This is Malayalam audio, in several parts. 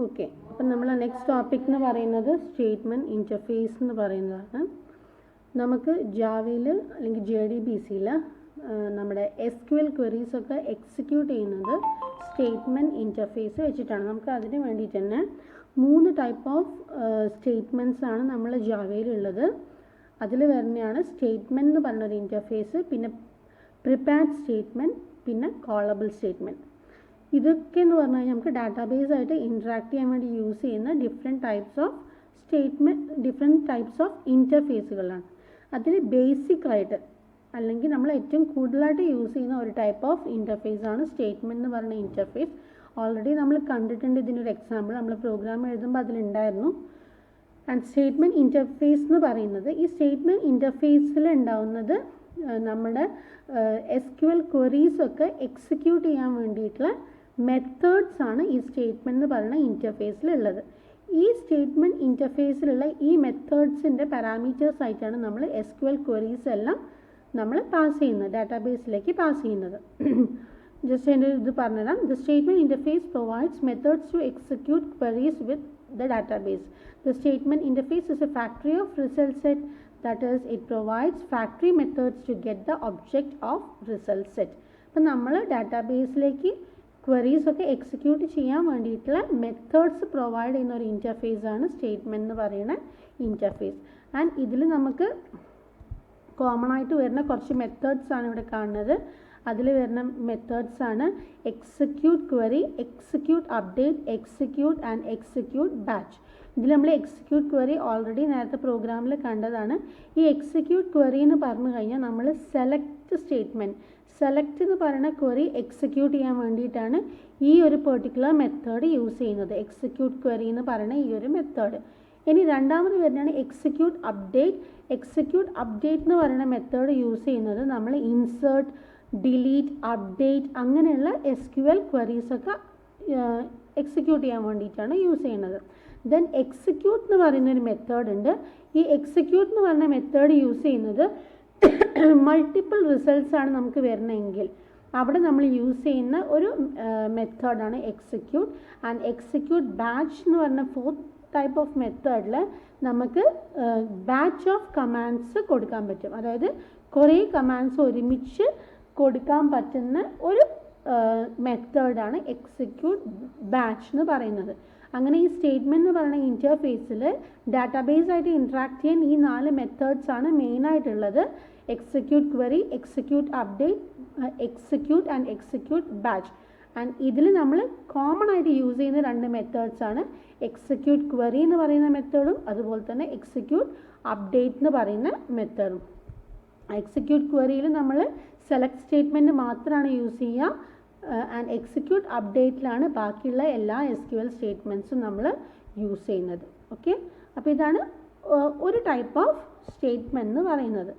ഓക്കെ, അപ്പം നമ്മൾ നെക്സ്റ്റ് ടോപ്പിക് എന്ന് പറയുന്നത് സ്റ്റേറ്റ്മെൻറ്റ് ഇൻ്റർഫേസ് എന്ന് പറയുന്നതാണ്. നമുക്ക് ജാവയിൽ അല്ലെങ്കിൽ JDBCയിൽ നമ്മുടെ SQL ക്വറീസൊക്കെ എക്സിക്യൂട്ട് ചെയ്യുന്നത് സ്റ്റേറ്റ്മെൻറ്റ് ഇൻ്റർഫേസ് വെച്ചിട്ടാണ്. നമുക്ക് അതിന് വേണ്ടിയിട്ട് തന്നെ 3 ടൈപ്പ് ഓഫ് സ്റ്റേറ്റ്മെൻറ്റ്സ് ആണ് നമ്മൾ ജാവയിലുള്ളത്. അതിൽ വരുന്നതാണ് സ്റ്റേറ്റ്മെൻറ്റ് എന്ന് പറഞ്ഞൊരു ഇൻ്റർഫേസ്, പിന്നെ പ്രിപ്പയർഡ് സ്റ്റേറ്റ്മെൻറ്റ്, പിന്നെ കോളബിൾ സ്റ്റേറ്റ്മെൻറ്റ്. ഇതൊക്കെ എന്ന് പറഞ്ഞു കഴിഞ്ഞാൽ നമുക്ക് ഡാറ്റാബേസ് ആയിട്ട് ഇൻട്രാക്ട് ചെയ്യാൻ വേണ്ടി യൂസ് ചെയ്യുന്ന ഡിഫറെൻറ്റ് ടൈപ്സ് ഓഫ് ഇൻ്റർഫേസുകളാണ്. അതിൽ ബേസിക് ആയിട്ട് അല്ലെങ്കിൽ നമ്മൾ ഏറ്റവും കൂടുതലായിട്ട് യൂസ് ചെയ്യുന്ന ഒരു ടൈപ്പ് ഓഫ് ഇൻ്റർഫേസ് ആണ് സ്റ്റേറ്റ്മെൻറ്റ് എന്ന് പറയുന്ന ഇൻ്റർഫേസ്. ഓൾറെഡി നമ്മൾ കണ്ടിട്ടുണ്ട് ഇതിനൊരു എക്സാമ്പിൾ, നമ്മൾ പ്രോഗ്രാം എഴുതുമ്പോൾ അതിലുണ്ടായിരുന്നു. ആൻഡ് സ്റ്റേറ്റ്മെൻറ്റ് ഇൻ്റർഫേസ് എന്ന് പറയുന്നത്, ഈ സ്റ്റേറ്റ്മെൻറ്റ് ഇൻ്റർഫേസിൽ ഉണ്ടാവുന്നത് നമ്മുടെ SQL ക്വറീസൊക്കെ എക്സിക്യൂട്ട് ചെയ്യാൻ വേണ്ടിയിട്ടുള്ള മെത്തേഡ്സ് ആണ് ഈ സ്റ്റേറ്റ്മെൻറ്റ് എന്ന് പറയുന്ന ഇൻ്റർഫേസിലുള്ളത്. ഈ സ്റ്റേറ്റ്മെൻറ്റ് ഇൻ്റർഫേസിലുള്ള ഈ മെത്തേഡ്സിൻ്റെ പാരാമീറ്റേഴ്സ് ആയിട്ടാണ് നമ്മൾ SQL ക്വറീസ് എല്ലാം നമ്മൾ പാസ് ചെയ്യുന്നത്, ഡാറ്റാബേസിലേക്ക് പാസ് ചെയ്യുന്നത്. ജസ്റ്റ് എൻ്റെ ഇത് പറഞ്ഞുതരാം. The statement interface provides methods to execute queries with the database. The statement interface is a factory of result set, that is, it provides factory methods to get the object of result set. അപ്പോൾ നമ്മൾ ഡാറ്റാബേസിലേക്ക് ക്വറീസ് ഒക്കെ എക്സിക്യൂട്ട് ചെയ്യാൻ വേണ്ടിയിട്ടുള്ള മെത്തേഡ്സ് പ്രൊവൈഡ് ചെയ്യുന്ന ഒരു ഇൻ്റർഫേസ് ആണ് സ്റ്റേറ്റ്മെൻറ്റ് എന്ന് പറയുന്ന ഇൻ്റർഫേസ്. ആൻഡ് ഇതിൽ നമുക്ക് കോമൺ ആയിട്ട് വരുന്ന കുറച്ച് മെത്തേഡ്സ് ആണ് ഇവിടെ കാണുന്നത്. അതിൽ വരുന്ന മെത്തേഡ്സ് ആണ് execute query, execute update, execute and execute batch. ഇതിൽ നമ്മൾ എക്സിക്യൂട്ട് ക്വറി ഓൾറെഡി നേരത്തെ പ്രോഗ്രാമിൽ കണ്ടതാണ്. ഈ എക്സിക്യൂട്ട് ക്വറി എന്ന് പറഞ്ഞു കഴിഞ്ഞാൽ നമ്മൾ സെലക്ട് എന്ന് പറയുന്ന ക്വറി എക്സിക്യൂട്ട് ചെയ്യാൻ വേണ്ടിയിട്ടാണ് ഈ ഒരു പെർട്ടിക്കുലർ മെത്തേഡ് യൂസ് ചെയ്യുന്നത്, എക്സിക്യൂട്ട് ക്വറി എന്ന് പറയുന്ന ഈ ഒരു മെത്തേഡ്. ഇനി രണ്ടാമത് വരുന്നതാണ് എക്സിക്യൂട്ട് അപ്ഡേറ്റ് എന്ന് പറയുന്ന മെത്തേഡ് യൂസ് ചെയ്യുന്നത് നമ്മൾ ഇൻസേർട്ട്, ഡിലീറ്റ്, അപ്ഡേറ്റ് അങ്ങനെയുള്ള SQL ക്വറീസൊക്കെ എക്സിക്യൂട്ട് ചെയ്യാൻ വേണ്ടിയിട്ടാണ് യൂസ് ചെയ്യുന്നത്. ദെൻ എക്സിക്യൂട്ട് എന്ന് പറയുന്നൊരു മെത്തേഡ് ഉണ്ട്. ഈ എക്സിക്യൂട്ട് എന്ന് പറയുന്ന മെത്തേഡ് യൂസ് ചെയ്യുന്നത് മൾട്ടിപ്പിൾ റിസൾട്ട്സ് ആണ് നമുക്ക് വരുന്നതെങ്കിൽ അവിടെ നമ്മൾ യൂസ് ചെയ്യുന്ന ഒരു മെത്തേഡാണ് എക്സിക്യൂട്ട്. ആൻഡ് എക്സിക്യൂട്ട് ബാച്ച് എന്ന് പറഞ്ഞ 4th ടൈപ്പ് ഓഫ് മെത്തേഡിൽ നമുക്ക് ബാച്ച് ഓഫ് കമാൻഡ്സ് കൊടുക്കാൻ പറ്റും. അതായത് കുറേ കമാൻഡ്സ് ഒരുമിച്ച് കൊടുക്കാൻ പറ്റുന്ന ഒരു മെത്തേഡാണ് എക്സിക്യൂട്ട് ബാച്ച് എന്ന് പറയുന്നത്. അങ്ങനെ ഈ സ്റ്റേറ്റ്മെൻറ്റ് എന്ന് പറയുന്ന ഇൻ്റർഫേസിൽ ഡാറ്റാബേസ് ആയിട്ട് ഇൻട്രാക്ട് ചെയ്യാൻ ഈ 4 മെത്തേഡ്സ് ആണ് മെയിനായിട്ടുള്ളത്. Execute query, execute update, execute and execute batch. And ഇതിൽ നമ്മൾ കോമൺ ആയിട്ട് യൂസ് ചെയ്യുന്ന 2 മെത്തേഡ്സ് ആണ് എക്സിക്യൂട്ട് ക്വറി എന്ന് പറയുന്ന മെത്തേഡും അതുപോലെ തന്നെ എക്സിക്യൂട്ട് അപ്ഡേറ്റ് എന്ന് പറയുന്ന മെത്തേഡും. എക്സിക്യൂട്ട് ക്വറിയിൽ നമ്മൾ സെലക്ട് സ്റ്റേറ്റ്മെൻറ്റ് മാത്രമാണ് യൂസ് ചെയ്യുക. ആൻഡ് എക്സിക്യൂട്ട് അപ്ഡേറ്റിലാണ് ബാക്കിയുള്ള എല്ലാ SQL സ്റ്റേറ്റ്മെൻറ്റ്സും നമ്മൾ യൂസ് ചെയ്യുന്നത്. ഓക്കെ, അപ്പോൾ ഇതാണ് ഒരു ടൈപ്പ് ഓഫ് സ്റ്റേറ്റ്മെൻറ്റ് എന്ന് പറയുന്നത്.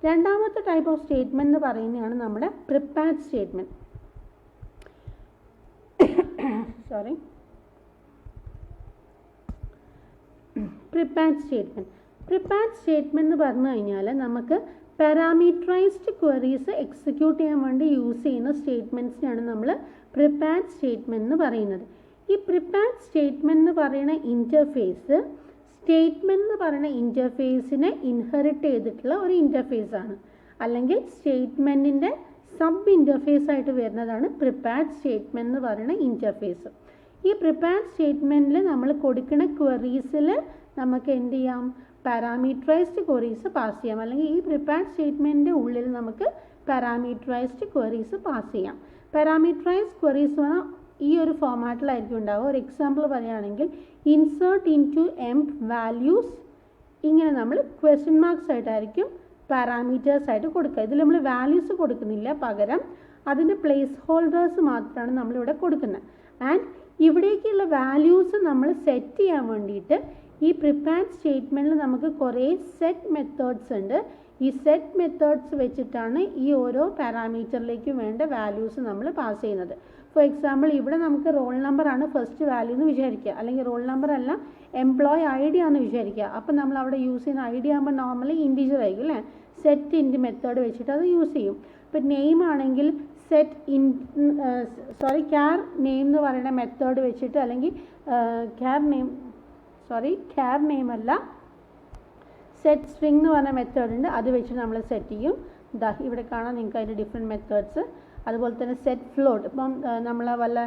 രണ്ടാമത്തെ ടൈപ്പ് ഓഫ് സ്റ്റേറ്റ്മെൻറ്റ് എന്ന് പറയുന്നതാണ് നമ്മുടെ പ്രിപ്പയർഡ് സ്റ്റേറ്റ്മെൻറ്റ്. പ്രിപ്പയർഡ് സ്റ്റേറ്റ്മെൻറ്റ് എന്ന് പറഞ്ഞു കഴിഞ്ഞാൽ നമുക്ക് പാരാമീറ്ററൈസ്ഡ് ക്വറീസ് എക്സിക്യൂട്ട് ചെയ്യാൻ വേണ്ടി യൂസ് ചെയ്യുന്ന സ്റ്റേറ്റ്മെൻറ്റ്സിനാണ് നമ്മൾ പ്രിപ്പയർഡ് സ്റ്റേറ്റ്മെൻറ്റ് എന്ന് പറയുന്നത്. ഈ പ്രിപ്പയർഡ് സ്റ്റേറ്റ്മെൻറ്റ് എന്ന് പറയുന്ന സ്റ്റേറ്റ്മെൻറ്റ് എന്ന് പറയുന്ന ഇൻ്റർഫേസിനെ ഇൻഹെറിറ്റ് ചെയ്തിട്ടുള്ള ഒരു ഇൻ്റർഫേസാണ്, അല്ലെങ്കിൽ സ്റ്റേറ്റ്മെൻറ്റിൻ്റെ സബ് ഇൻ്റർഫേസ് ആയിട്ട് വരുന്നതാണ് പ്രിപ്പയർഡ് സ്റ്റേറ്റ്മെൻറ്റ് എന്ന് പറയുന്ന ഇൻ്റർഫേസ്. ഈ പ്രിപ്പയർഡ് സ്റ്റേറ്റ്മെൻറ്റിൽ നമ്മൾ കൊടുക്കുന്ന ക്വറീസിൽ നമുക്ക് എന്ത് ചെയ്യാം, പാരാമീറ്ററൈസ്ഡ് ക്വറീസ് പാസ് ചെയ്യാം, അല്ലെങ്കിൽ ഈ പ്രിപ്പയർഡ് സ്റ്റേറ്റ്മെൻറ്റിൻ്റെ ഉള്ളിൽ നമുക്ക് പാരാമീറ്ററൈസ്ഡ് ക്വറീസ് പാസ് ചെയ്യാം. പാരാമീറ്ററൈസ്ഡ് ക്വറീസ് പറഞ്ഞാൽ ഈ ഒരു ഫോമാറ്റിലായിരിക്കും ഉണ്ടാവുക. ഒരു എക്സാമ്പിൾ പറയുകയാണെങ്കിൽ ഇൻസേർട്ട് ഇൻ ടു എംപ്റ്റ് വാല്യൂസ്, ഇങ്ങനെ നമ്മൾ ക്വസ്റ്റ്യൻ മാർക്സ് ആയിട്ടായിരിക്കും പാരാമീറ്റേഴ്സ് ആയിട്ട് കൊടുക്കുക. ഇതിൽ നമ്മൾ വാല്യൂസ് കൊടുക്കുന്നില്ല, പകരം അതിൻ്റെ പ്ലേസ് ഹോൾഡേഴ്സ് മാത്രമാണ് നമ്മളിവിടെ കൊടുക്കുന്നത്. ആൻഡ് ഇവിടേക്കുള്ള വാല്യൂസ് നമ്മൾ സെറ്റ് ചെയ്യാൻ വേണ്ടിയിട്ട് ഈ പ്രിപ്പയർഡ് സ്റ്റേറ്റ്മെൻറ്റിൽ നമുക്ക് കുറേ സെറ്റ് മെത്തേഡ്സ് ഉണ്ട്. ഈ സെറ്റ് മെത്തേഡ്സ് വെച്ചിട്ടാണ് ഈ ഓരോ പാരാമീറ്ററിലേക്കും വേണ്ട വാല്യൂസ് നമ്മൾ പാസ് ചെയ്യുന്നത്. ഫോർ എക്സാമ്പിൾ ഇവിടെ നമുക്ക് റോൾ നമ്പർ ആണ് ഫസ്റ്റ് വാല്യൂ എന്ന് വിചാരിക്കുക, അല്ലെങ്കിൽ റോൾ നമ്പർ അല്ല എംപ്ലോയി ID ആണെന്ന് വിചാരിക്കുക. അപ്പം നമ്മൾ അവിടെ യൂസ് ചെയ്യുന്ന ID ആകുമ്പോൾ നോർമലി ഇൻറ്റീജർ ആയിരിക്കും അല്ലേ, സെറ്റ് ഇൻറ്റ് മെത്തേഡ് വെച്ചിട്ട് അത് യൂസ് ചെയ്യും. ഇപ്പം നെയിം ആണെങ്കിൽ സെറ്റ് ഇൻ ക്യാർ നെയിം എന്ന് പറയുന്ന മെത്തേഡ് വെച്ചിട്ട്, അല്ലെങ്കിൽ ക്യാർ നെയിം അല്ല, സെറ്റ് സ്ട്രിംഗ് എന്ന് പറഞ്ഞ മെത്തേഡ് ഉണ്ട്, അത് വെച്ചിട്ട് നമ്മൾ സെറ്റ് ചെയ്യും. ഇവിടെ കാണാം നിങ്ങൾക്ക് അതിൻ്റെ ഡിഫറെൻറ്റ് മെത്തേഡ്സ്. അതുപോലെ തന്നെ സെറ്റ് ഫ്ലോട്ട്, ഇപ്പം നമ്മൾ വല്ല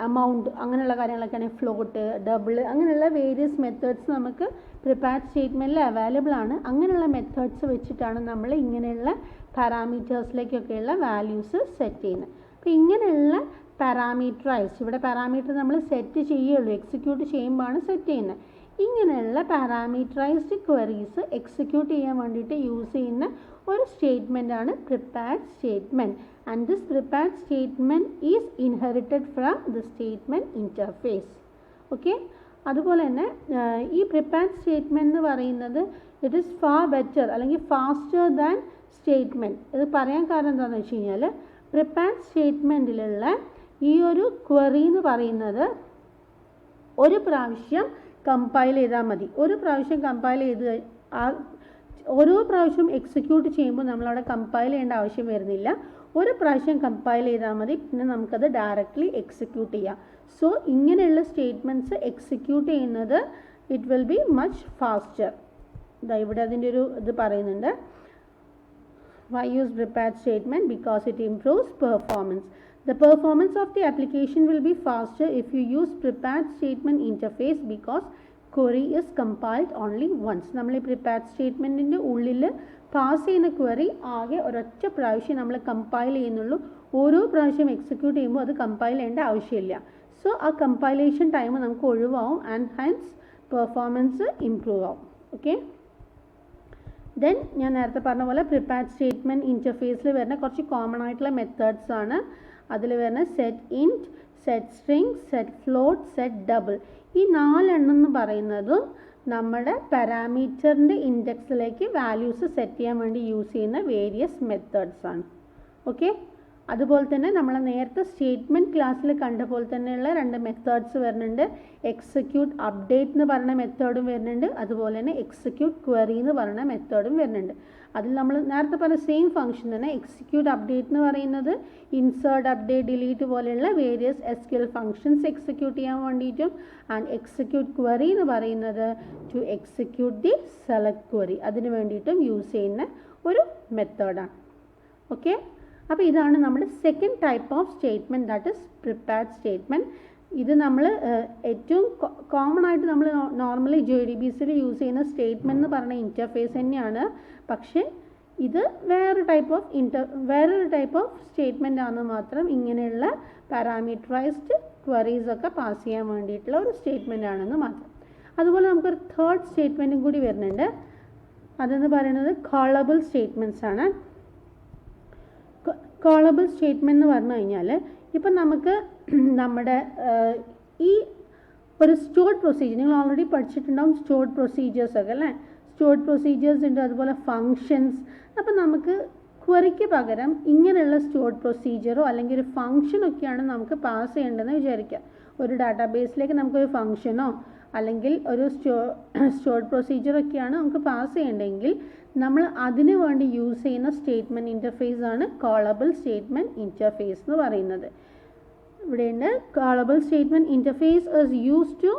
എമൗണ്ട് അങ്ങനെയുള്ള കാര്യങ്ങളൊക്കെയാണ് ഫ്ലോട്ട്, ഡബിൾ, അങ്ങനെയുള്ള വേരിയസ് മെത്തേഡ്സ് നമുക്ക് പ്രിപ്പയർഡ് സ്റ്റേറ്റ്മെൻറ്റിൽ അവൈലബിൾ ആണ്. അങ്ങനെയുള്ള മെത്തേഡ്സ് വെച്ചിട്ടാണ് നമ്മൾ ഇങ്ങനെയുള്ള പാരാമീറ്റേഴ്സിലേക്കൊക്കെയുള്ള വാല്യൂസ് സെറ്റ് ചെയ്യുന്നത്. അപ്പോൾ ഇങ്ങനെയുള്ള പാരാമീറ്ററൈസ്, ഇവിടെ പാരാമീറ്റർ നമ്മൾ സെറ്റ് ചെയ്യുള്ളൂ, എക്സിക്യൂട്ട് ചെയ്യുമ്പോഴാണ് സെറ്റ് ചെയ്യുന്നത്. ഇങ്ങനെയുള്ള പാരാമീറ്ററൈസ്ഡ് ക്വറീസ് എക്സിക്യൂട്ട് ചെയ്യാൻ വേണ്ടിയിട്ട് യൂസ് ചെയ്യുന്ന ഒരു സ്റ്റേറ്റ്മെൻ്റ് ആണ് prepared statement. And this prepared statement is inherited from the statement interface. Okay, അതുപോലെ തന്നെ ഈ പ്രിപ്പയർഡ് സ്റ്റേറ്റ്മെൻറ്റ് എന്ന് പറയുന്നത് ഇറ്റ് ഈസ് ഫാർ ബെറ്റർ അല്ലെങ്കിൽ ഫാസ്റ്റർ ദാൻ സ്റ്റേറ്റ്മെൻറ്റ്. ഇത് പറയാൻ കാരണം എന്താണെന്ന് വെച്ച് കഴിഞ്ഞാൽ പ്രിപ്പയർഡ് സ്റ്റേറ്റ്മെൻറ്റിലുള്ള ഈ ഒരു ക്വറി എന്ന് പറയുന്നത് ഒരു പ്രാവശ്യം കമ്പൈൽ ചെയ്താൽ മതി. ഒരു പ്രാവശ്യം കമ്പൈൽ ചെയ്ത് ഓരോ പ്രാവശ്യം എക്സിക്യൂട്ട് ചെയ്യുമ്പോൾ നമ്മളവിടെ കമ്പൈൽ ചെയ്യേണ്ട ആവശ്യം വരുന്നില്ല. ഒരു പ്രാവശ്യം കമ്പൈൽ ചെയ്താൽ മതി, പിന്നെ നമുക്കത് ഡയറക്റ്റ്ലി എക്സിക്യൂട്ട് ചെയ്യാം. സോ ഇങ്ങനെയുള്ള സ്റ്റേറ്റ്മെൻറ്റ്സ് എക്സിക്യൂട്ട് ചെയ്യുന്നത് it will be much faster. ഇവിടെ അതിൻ്റെ ഒരു ഇത് പറയുന്നുണ്ട്. Why use prepared statement? Because it improves performance. The performance of the application will be faster if you use prepared statement interface because query is compiled only once. നമ്മൾ ഈ prepared statementൻ്റെ ഉള്ളിൽ പാസ് ചെയ്യുന്ന ക്വറി ആകെ ഒരൊറ്റ പ്രാവശ്യം നമ്മൾ കമ്പൈൽ ചെയ്യുന്നുള്ളൂ. ഓരോ പ്രാവശ്യം എക്സിക്യൂട്ട് ചെയ്യുമ്പോൾ അത് കമ്പൈൽ ചെയ്യേണ്ട ആവശ്യമില്ല. സോ ആ കമ്പൈലേഷൻ ടൈം നമുക്ക് ഒഴിവാവും ആൻഡ് ഹെൻസ് പെർഫോമൻസ് ഇംപ്രൂവ് ആവും. ഓക്കെ, ദെൻ ഞാൻ നേരത്തെ പറഞ്ഞ പോലെ പ്രിപ്പയർഡ് സ്റ്റേറ്റ്മെൻറ്റ് ഇൻ്റർഫേസിൽ വരുന്ന കുറച്ച് കോമൺ ആയിട്ടുള്ള മെത്തേഡ്സ് ആണ്. അതിൽ വരുന്ന set int, set string, set float, set double. ഈ 4 എന്ന് പറയുന്നതും നമ്മുടെ പാരാമീറ്ററിൻ്റെ ഇൻഡെക്സിലേക്ക് വാല്യൂസ് സെറ്റ് ചെയ്യാൻ വേണ്ടി യൂസ് ചെയ്യുന്ന വേരിയസ് മെത്തേഡ്സ് ആണ്. ഓക്കെ, അതുപോലെ തന്നെ നമ്മൾ നേരത്തെ സ്റ്റേറ്റ്മെൻറ്റ് ക്ലാസ്സിൽ കണ്ട പോലെ തന്നെയുള്ള 2 മെത്തേഡ്സ് വരുന്നുണ്ട്. എക്സിക്യൂട്ട് അപ്ഡേറ്റ് എന്ന് പറയുന്ന മെത്തേഡും വരുന്നുണ്ട്, അതുപോലെ തന്നെ എക്സിക്യൂട്ട് ക്വറി എന്ന് പറയുന്ന മെത്തേഡും വരുന്നുണ്ട്. അതിൽ നമ്മൾ നേരത്തെ പറഞ്ഞ സെയിം ഫംഗ്ഷൻ തന്നെ. എക്സിക്യൂട്ട് അപ്ഡേറ്റ് എന്ന് പറയുന്നത് ഇൻസേർട്ട്, അപ്ഡേറ്റ്, ഡിലീറ്റ് പോലെയുള്ള വേരിയസ് SQL ഫംഗ്ഷൻസ് എക്സിക്യൂട്ട് ചെയ്യാൻ വേണ്ടിയിട്ടും, ആൻഡ് എക്സിക്യൂട്ട് ക്വറി എന്ന് പറയുന്നത് to execute the select query, അതിന് വേണ്ടിയിട്ടും യൂസ് ചെയ്യുന്ന ഒരു മെത്തേഡാണ്. ഓക്കെ, അപ്പോൾ ഇതാണ് നമ്മുടെ second type of statement, that is prepared statement. ഇത് നമ്മൾ ഏറ്റവും കോമൺ ആയിട്ട് നമ്മൾ നോർമലി JDBCയിൽ യൂസ് ചെയ്യുന്ന സ്റ്റേറ്റ്മെൻറ്റ് എന്ന് പറയുന്ന ഇൻ്റർഫേസ് തന്നെയാണ്. പക്ഷേ ഇത് വേറൊരു ടൈപ്പ് ഓഫ് സ്റ്റേറ്റ്മെൻ്റ് ആണെന്ന് മാത്രം. ഇങ്ങനെയുള്ള പാരാമീറ്ററൈസ്ഡ് ക്വറീസൊക്കെ പാസ് ചെയ്യാൻ വേണ്ടിയിട്ടുള്ള ഒരു സ്റ്റേറ്റ്മെൻ്റ് ആണെന്ന് മാത്രം. അതുപോലെ നമുക്കൊരു തേർഡ് സ്റ്റേറ്റ്മെൻറ്റും കൂടി വരുന്നുണ്ട്. അതെന്ന് പറയുന്നത് കോളബിൾ സ്റ്റേറ്റ്മെൻറ്റ്സ് ആണ്. കോളബിൾ സ്റ്റേറ്റ്മെൻറ്റ് എന്ന് പറഞ്ഞു കഴിഞ്ഞാൽ ഇപ്പം നമുക്ക് നമ്മുടെ ഈ ഒരു സ്റ്റോർഡ് പ്രൊസീജിയർ, നിങ്ങൾ ഓൾറെഡി പഠിച്ചിട്ടുണ്ടാവും സ്റ്റോർഡ് പ്രൊസീജിയേഴ്സ് ഒക്കെ അല്ലേ. സ്റ്റോർഡ് പ്രൊസീജിയേഴ്സ് ഉണ്ട്, അതുപോലെ ഫങ്ഷൻസ്. അപ്പം നമുക്ക് ക്വറിക്ക് പകരം ഇങ്ങനെയുള്ള സ്റ്റോർഡ് പ്രൊസീജിയറോ അല്ലെങ്കിൽ ഒരു ഫങ്ഷനൊക്കെയാണ് നമുക്ക് പാസ് ചെയ്യേണ്ടതെന്ന് വിചാരിക്കുക. ഒരു ഡാറ്റാബേസിലേക്ക് നമുക്കൊരു ഫങ്ഷനോ അല്ലെങ്കിൽ ഒരു സ്റ്റോർഡ് പ്രൊസീജിയറൊക്കെയാണ് നമുക്ക് പാസ് ചെയ്യേണ്ടതെങ്കിൽ നമ്മൾ അതിന് വേണ്ടി യൂസ് ചെയ്യുന്ന സ്റ്റേറ്റ്മെൻറ്റ് ഇൻ്റർഫേസ് ആണ് കോളബിൾ സ്റ്റേറ്റ്മെൻറ്റ് ഇൻ്റർഫേസ് എന്ന് പറയുന്നത്. ഇവിടെയുണ്ട് callable statement interface is used to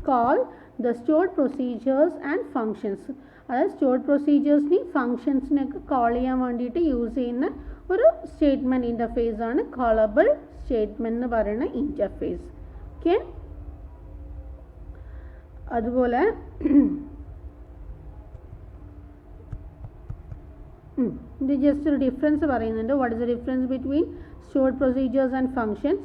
call the stored procedures and functions. അതായത് സ്റ്റോർഡ് പ്രൊസീജിയേഴ്സിനെയും ഫങ്ഷൻസിനെയൊക്കെ കോൾ ചെയ്യാൻ വേണ്ടിയിട്ട് യൂസ് ചെയ്യുന്ന ഒരു സ്റ്റേറ്റ്മെൻറ്റ് ഇൻ്റർഫേസ് ആണ് കോളബിൾ സ്റ്റേറ്റ്മെൻറ്റ് എന്ന് പറയുന്ന ഇൻ്റർഫേസ്. ഓക്കെ, അതുപോലെ ഇത് ജസ്റ്റ് ഒരു ഡിഫറൻസ് പറയുന്നുണ്ട്. What is the difference between stored procedures and functions?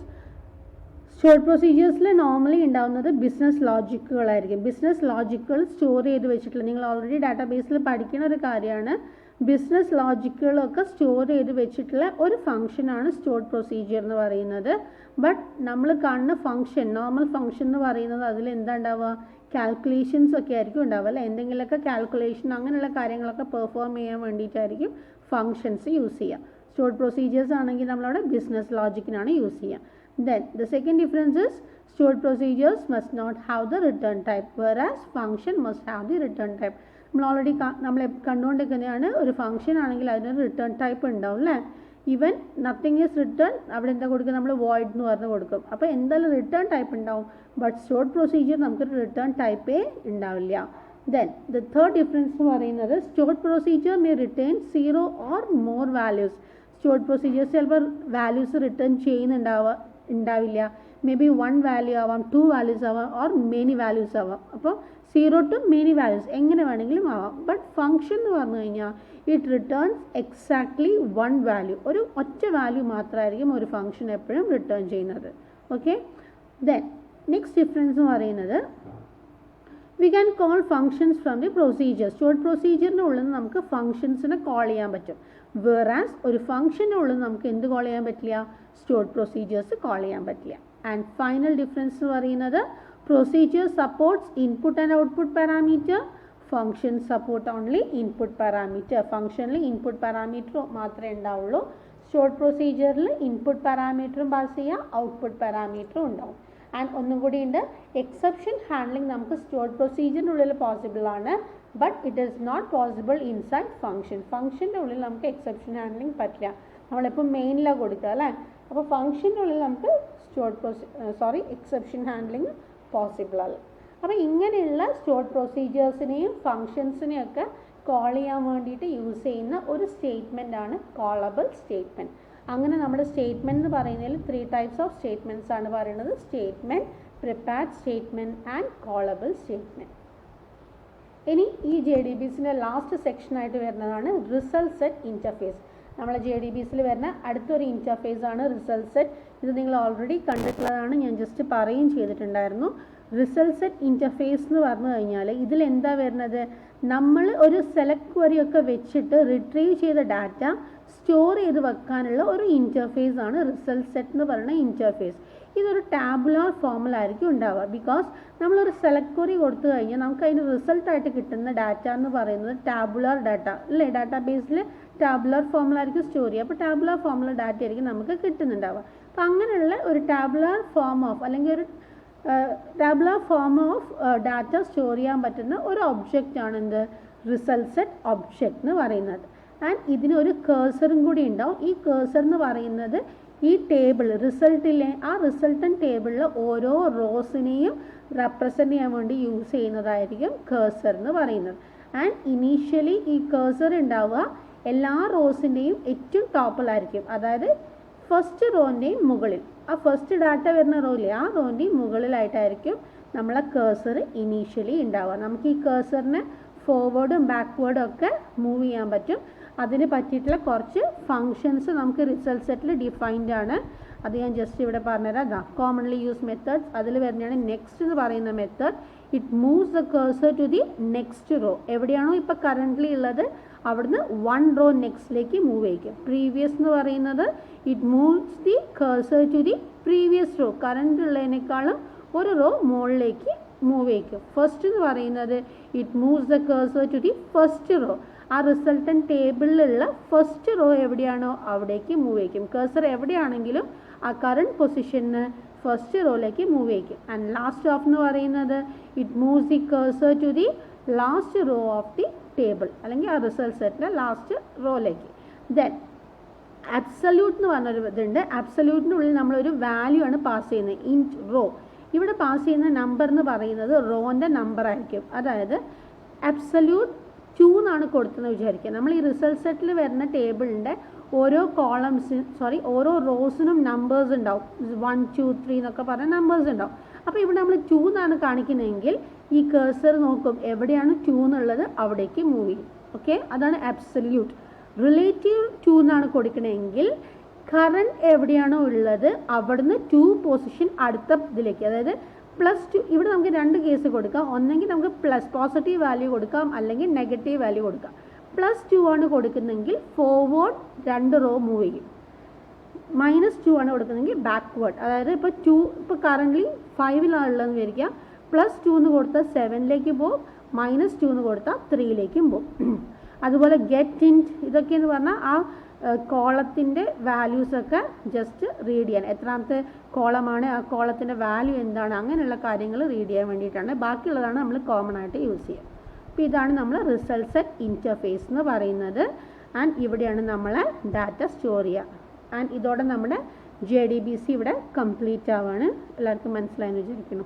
Stored പ്രൊസീജിയേഴ്സിൽ നോർമലി ഉണ്ടാകുന്നത് ബിസിനസ് ലോജിക്കുകളായിരിക്കും. ബിസിനസ് ലോജിക്കുകൾ സ്റ്റോർ ചെയ്ത് വെച്ചിട്ടുള്ള, നിങ്ങൾ ഓൾറെഡി ഡാറ്റാബേസിൽ പഠിക്കുന്ന ഒരു കാര്യമാണ്. ബിസിനസ് ലോജിക്കുകളൊക്കെ സ്റ്റോർ ചെയ്ത് വെച്ചിട്ടുള്ള ഒരു ഫംഗ്ഷനാണ് സ്റ്റോർഡ് പ്രൊസീജിയർ എന്ന് പറയുന്നത്. ബട്ട് നമ്മൾ കാണുന്ന ഫംഗ്ഷൻ, നോർമൽ ഫംഗ്ഷൻ എന്ന് പറയുന്നത് അതിൽ എന്താ ഉണ്ടാവുക? കാൽക്കുലേഷൻസ് ഒക്കെ ആയിരിക്കും ഉണ്ടാവുക അല്ലേ. എന്തെങ്കിലുമൊക്കെ കാൽക്കുലേഷൻ അങ്ങനെയുള്ള കാര്യങ്ങളൊക്കെ പെർഫോം ചെയ്യാൻ വേണ്ടിയിട്ടായിരിക്കും ഫങ്ഷൻസ് യൂസ് ചെയ്യുക. സ്റ്റോർഡ് പ്രൊസീജിയേഴ്സ് ആണെങ്കിൽ നമ്മളവിടെ ബിസിനസ് ലോജിക്കിനാണ് യൂസ് ചെയ്യുക. Then the second difference is stored procedures must not have the return type, whereas function must have the return type. നമ്മൾ ഓൾറെഡി നമ്മൾ കണ്ടുകൊണ്ടിരിക്കുന്നതാണ് ഒരു ഫംഗ്ഷൻ ആണെങ്കിൽ അതിനൊരു റിട്ടേൺ ടൈപ്പ് ഉണ്ടാവും അല്ലേ. ഈവൻ നത്തിങ് ഈസ് റിട്ടേൺ അവിടെ എന്താ കൊടുക്കുക, നമ്മൾ വോയിഡ് എന്ന് പറഞ്ഞ് കൊടുക്കും. അപ്പോൾ എന്തായാലും റിട്ടേൺ ടൈപ്പ് ഉണ്ടാവും, ബട്ട് സ്റ്റോർഡ് പ്രൊസീജിയർ നമുക്കൊരു റിട്ടേൺ ടൈപ്പേ ഉണ്ടാവില്ല. ദെൻ ദ തേർഡ് ഡിഫറൻസ് എന്ന് പറയുന്നത് stored procedure may return 0 or more values. Stored procedures ചിലപ്പോൾ വാല്യൂസ് റിട്ടേൺ ഉണ്ടാവില്ല. മേ ബി 1 വാല്യൂ ആവാം, 2 വാല്യൂസ് ആവാം, ഓർ മെനി വാല്യൂസ് ആവാം. അപ്പോൾ 0 to many വാല്യൂസ് എങ്ങനെ വേണമെങ്കിലും ആവാം. ബട്ട് ഫംഗ്ഷൻ എന്ന് പറഞ്ഞു കഴിഞ്ഞാൽ ഇറ്റ് റിട്ടേൺസ് എക്സാക്ട്ലി 1 വാല്യൂ, ഒരു ഒറ്റ വാല്യൂ മാത്രമായിരിക്കും ഒരു ഫംഗ്ഷൻ എപ്പോഴും റിട്ടേൺ ചെയ്യുന്നത്. ഓക്കെ, ദെൻ നെക്സ്റ്റ് ഡിഫറൻസ് എന്ന് പറയുന്നത് we can call functions from the procedure. Stored പ്രൊസീജിയറിൻ്റെ ഉള്ളിൽ നിന്ന് നമുക്ക് ഫംഗ്ഷൻസിനെ കോൾ ചെയ്യാൻ പറ്റും. വേറാസ് ഒരു ഫംഗ്ഷൻ്റെ ഉള്ളിൽ നമുക്ക് എന്ത് കോൾ ചെയ്യാൻ പറ്റില്ല, സ്റ്റോർഡ് പ്രൊസീജിയേഴ്സ് കോൾ ചെയ്യാൻ പറ്റില്ല. ആൻഡ് ഫൈനൽ ഡിഫറൻസ് എന്ന് പറയുന്നത് procedure supports input and output parameter, function support only input parameter. ഫംഗ്ഷനിൽ ഇൻപുട്ട് പാരാമീറ്റർ മാത്രമേ ഉണ്ടാവുള്ളൂ. സ്റ്റോർഡ് പ്രൊസീജിയറിൽ ഇൻപുട്ട് പാരാമീറ്ററും പാസ് ചെയ്യാം, ഔട്ട്പുട്ട് പാരാമീറ്ററും ഉണ്ടാവും. ആൻഡ് ഒന്നും കൂടി ഉണ്ട്, എക്സെപ്ഷൻ ഹാൻഡ്ലിംഗ് നമുക്ക് സ്റ്റോർഡ് പ്രൊസീജിയറിനുള്ളിൽ പോസിബിൾ ആണ്, but it is not possible inside function. ഫംഗ്ഷൻ്റെ ഉള്ളിൽ നമുക്ക് എക്സെപ്ഷൻ ഹാൻഡ്ലിംഗ് പറ്റില്ല. നമ്മളിപ്പോൾ മെയിനിലാണ് കൊടുക്കുക അല്ലേ, അപ്പോൾ ഫംഗ്ഷൻ്റെ ഉള്ളിൽ നമുക്ക് എക്സെപ്ഷൻ ഹാൻഡ്ലിംഗ് പോസിബിൾ അല്ല. അപ്പോൾ ഇങ്ങനെയുള്ള സ്റ്റോർഡ് പ്രൊസീജിയേഴ്സിനെയും ഫംഗ്ഷൻസിനെയും ഒക്കെ കോൾ ചെയ്യാൻ വേണ്ടിയിട്ട് യൂസ് ചെയ്യുന്ന ഒരു സ്റ്റേറ്റ്മെൻ്റ് ആണ് കോളബിൾ സ്റ്റേറ്റ്മെൻറ്റ്. അങ്ങനെ നമ്മുടെ സ്റ്റേറ്റ്മെൻറ്റ് എന്ന് പറയുന്നതിൽ 3 types ഓഫ് സ്റ്റേറ്റ്മെൻറ്റ്സ് ആണ് പറയുന്നത്: statement, prepared statement and callable statement. ഇനി ഈ JDBCൻ്റെ ലാസ്റ്റ് സെക്ഷനായിട്ട് വരുന്നതാണ് റിസൾട്ട് സെറ്റ് ഇൻ്റർഫേസ്. നമ്മളെ JDBCയിൽ വരുന്ന അടുത്തൊരു ഇൻ്റർഫേസ് ആണ് റിസൾട്ട് സെറ്റ്. ഇത് നിങ്ങൾ ഓൾറെഡി കണ്ടിട്ടുള്ളതാണ്, ഞാൻ ജസ്റ്റ് പറയുകയും ചെയ്തിട്ടുണ്ടായിരുന്നു. റിസൾട്ട് സെറ്റ് ഇൻ്റർഫേസ് എന്ന് പറഞ്ഞു കഴിഞ്ഞാൽ ഇതിലെന്താ വരുന്നത്, നമ്മൾ ഒരു സെലക്ട് ക്വറി ഒക്കെ വെച്ചിട്ട് റിട്രീവ് ചെയ്ത ഡാറ്റ സ്റ്റോർ ചെയ്ത് വെക്കാനുള്ള ഒരു ഇൻ്റർഫേസ് ആണ് റിസൾട്ട് സെറ്റ് എന്ന് പറയുന്ന ഇൻ്റർഫേസ്. ഇതൊരു ടാബുലാർ ഫോമിലായിരിക്കും ഉണ്ടാവുക. ബിക്കോസ് നമ്മളൊരു സെലക്ട് ക്വറി കൊടുത്തു കഴിഞ്ഞാൽ നമുക്ക് അതിന് റിസൾട്ടായിട്ട് കിട്ടുന്ന ഡാറ്റ എന്ന് പറയുന്നത് ടാബുലാർ ഡാറ്റ അല്ലേ, ഡാറ്റാ ബേസിൽ ടാബുലാർ ഫോമിലായിരിക്കും സ്റ്റോർ ചെയ്യുക. അപ്പോൾ ടാബുലാർ ഫോമിലെ ഡാറ്റ ആയിരിക്കും നമുക്ക് കിട്ടുന്നുണ്ടാവുക. അപ്പോൾ അങ്ങനെയുള്ള ഒരു ടാബുലാർ ഫോം ഓഫ് അല്ലെങ്കിൽ ഒരു tabular form of data store ചെയ്യാൻ പറ്റുന്ന ഒരു ഒബ്ജക്റ്റ് ആണ് എന്ത്, റിസൾട്ട് സെറ്റ് ഒബ്ജക്റ്റ് എന്ന് പറയുന്നത്. ആൻഡ് ഇതിനൊരു കേഴ്സറും കൂടി ഉണ്ടാവും. ഈ കേഴ്സർ എന്ന് പറയുന്നത് ഈ ടേബിൾ റിസൾട്ടിലെ ആ റിസൾട്ടൻ ടേബിളിൽ ഓരോ റോസിനെയും റെപ്രസെൻ്റ് ചെയ്യാൻ വേണ്ടി യൂസ് ചെയ്യുന്നതായിരിക്കും കേഴ്സർ എന്ന് പറയുന്നത്. ആൻഡ് ഇനീഷ്യലി ഈ കേഴ്സർ ഉണ്ടാവുക എല്ലാ റോസിൻ്റെയും ഏറ്റവും ടോപ്പിലായിരിക്കും, അതായത് ഫസ്റ്റ് റോൻ്റെയും മുകളിൽ. ആ ഫസ്റ്റ് ഡാറ്റ വരുന്ന റോയിലെ ആ റോൻ്റെയും മുകളിലായിട്ടായിരിക്കും നമ്മളെ കേഴ്സർ ഇനീഷ്യലി ഉണ്ടാവുക. നമുക്ക് ഈ കേഴ്സറിനെ ഫോർവേഡും ബാക്ക്വേർഡും ഒക്കെ മൂവ് ചെയ്യാൻ പറ്റും. അതിന് പറ്റിയിട്ടുള്ള കുറച്ച് ഫങ്ഷൻസ് നമുക്ക് റിസൾട്ട് സെറ്റിൽ ഡിഫൈൻഡ് ആണ്. അത് ഞാൻ ജസ്റ്റ് ഇവിടെ പറഞ്ഞുതരാം. കോമൺലി യൂസ് മെത്തേഡ്സ് അതിൽ വരുന്നതാണ് നെക്സ്റ്റ് എന്ന് പറയുന്ന method. It moves the cursor to the next row. എവിടെയാണോ ഇപ്പോൾ കറൻ്റ്ലി ഉള്ളത് അവിടുന്ന് 1 റോ നെക്സ്റ്റിലേക്ക് മൂവ് ചെയ്യിക്കും. പ്രീവിയസ് എന്ന് പറയുന്നത് it moves the cursor to the previous row, current ഉള്ളതിനേക്കാളും ഒരു റോ മുകളിലേക്ക് മൂവ് ചെയ്യിക്കും. ഫസ്റ്റ് എന്ന് പറയുന്നത് it moves the cursor to the first row. ആ റിസൾട്ടൻ ടേബിളിലുള്ള ഫസ്റ്റ് റോ എവിടെയാണോ അവിടേക്ക് മൂവ് ചെയ്യിക്കും. കേഴ്സർ എവിടെയാണെങ്കിലും ആ കറണ്ട് പൊസിഷന് ഫസ്റ്റ് റോയിലേക്ക് മൂവ് ചെയ്യിക്കും. ആൻഡ് ലാസ്റ്റ് ഓഫ് എന്ന് പറയുന്നത് it moves the cursor to the last row of the table, അല്ലെങ്കിൽ ആ റിസൾട്ട് സെറ്റിൻ്റെ ലാസ്റ്റ് റോയിലേക്ക്. ദെൻ അബ്സല്യൂട്ട് എന്ന് പറഞ്ഞൊരു ഇതുണ്ട്. അബ്സല്യൂട്ടിനുള്ളിൽ നമ്മളൊരു വാല്യൂ ആണ് പാസ് ചെയ്യുന്നത്, ഇൻറ്റ് റോ. ഇവിടെ പാസ് ചെയ്യുന്ന നമ്പർ എന്ന് പറയുന്നത് റോൻ്റെ നമ്പർ ആയിരിക്കും. അതായത് അബ്സല്യൂട്ട് 2 എന്നാണ് കൊടുത്തതെന്ന് വിചാരിക്കുക. നമ്മൾ ഈ റിസൾട്ട് സെറ്റിൽ വരുന്ന ടേബിളിൻ്റെ ഓരോ ഓരോ റോസിനും നമ്പേഴ്സ് ഉണ്ടാവും. 1, 2, 3 എന്നൊക്കെ പറഞ്ഞ നമ്പേഴ്സ് ഉണ്ടാവും. അപ്പോൾ ഇവിടെ നമ്മൾ 2 എന്നാണ് കാണിക്കുന്നതെങ്കിൽ ഈ കേഴ്സർ നോക്കും എവിടെയാണ് 2 എന്നുള്ളത് അവിടേക്ക് മൂവ് ചെയ്യും. ഓക്കെ, അതാണ് അബ്സല്യൂട്ട്. റിലേറ്റീവ് 2 എന്നാണ് കൊടുക്കണമെങ്കിൽ കറണ്ട് എവിടെയാണോ ഉള്ളത് അവിടുന്ന് 2 പൊസിഷൻ അടുത്ത ഇതിലേക്ക്, അതായത് +2. ഇവിടെ നമുക്ക് 2 കേസ് കൊടുക്കാം. ഒന്നെങ്കിൽ നമുക്ക് പോസിറ്റീവ് വാല്യൂ കൊടുക്കാം, അല്ലെങ്കിൽ നെഗറ്റീവ് വാല്യൂ കൊടുക്കാം. +2 ആണ് കൊടുക്കുന്നെങ്കിൽ ഫോർവേഡ് 2 റോ മൂവ് ചെയ്യും. -2 ആണ് കൊടുക്കുന്നതെങ്കിൽ ബാക്ക്വേർഡ്, അതായത് ഇപ്പോൾ കറൻ്റ്ലി 5-ലാണുള്ളതെന്ന് വിചാരിക്കാം. +2 എന്ന് കൊടുത്താൽ 7ലേക്ക് പോകും, -2 എന്ന് കൊടുത്താൽ 3ലേക്കും പോകും. അതുപോലെ ഗെറ്റ് ഇൻറ്റ് ഇതൊക്കെയെന്ന് പറഞ്ഞാൽ ആ കോളത്തിൻ്റെ വാല്യൂസൊക്കെ ജസ്റ്റ് റീഡ് ചെയ്യാൻ, എത്രാമത്തെ കോളമാണ് ആ കോളത്തിൻ്റെ വാല്യൂ എന്താണ്, അങ്ങനെയുള്ള കാര്യങ്ങൾ റീഡ് ചെയ്യാൻ വേണ്ടിയിട്ടാണ്. ബാക്കിയുള്ളതാണ് നമ്മൾ കോമൺ ആയിട്ട് യൂസ് ചെയ്യുക. അപ്പോൾ ഇതാണ് നമ്മൾ റിസൾട്ട് സെറ്റ് ഇൻ്റർഫേസ് എന്ന് പറയുന്നത്. ആൻഡ് ഇവിടെയാണ് നമ്മൾ ഡാറ്റ സ്റ്റോർ ചെയ്യുക. ആൻഡ് ഇതോടെ നമ്മുടെ JDBC ഇവിടെ കംപ്ലീറ്റ് ആവാണ്. എല്ലാവർക്കും മനസ്സിലായെന്ന് വിചാരിക്കുന്നു.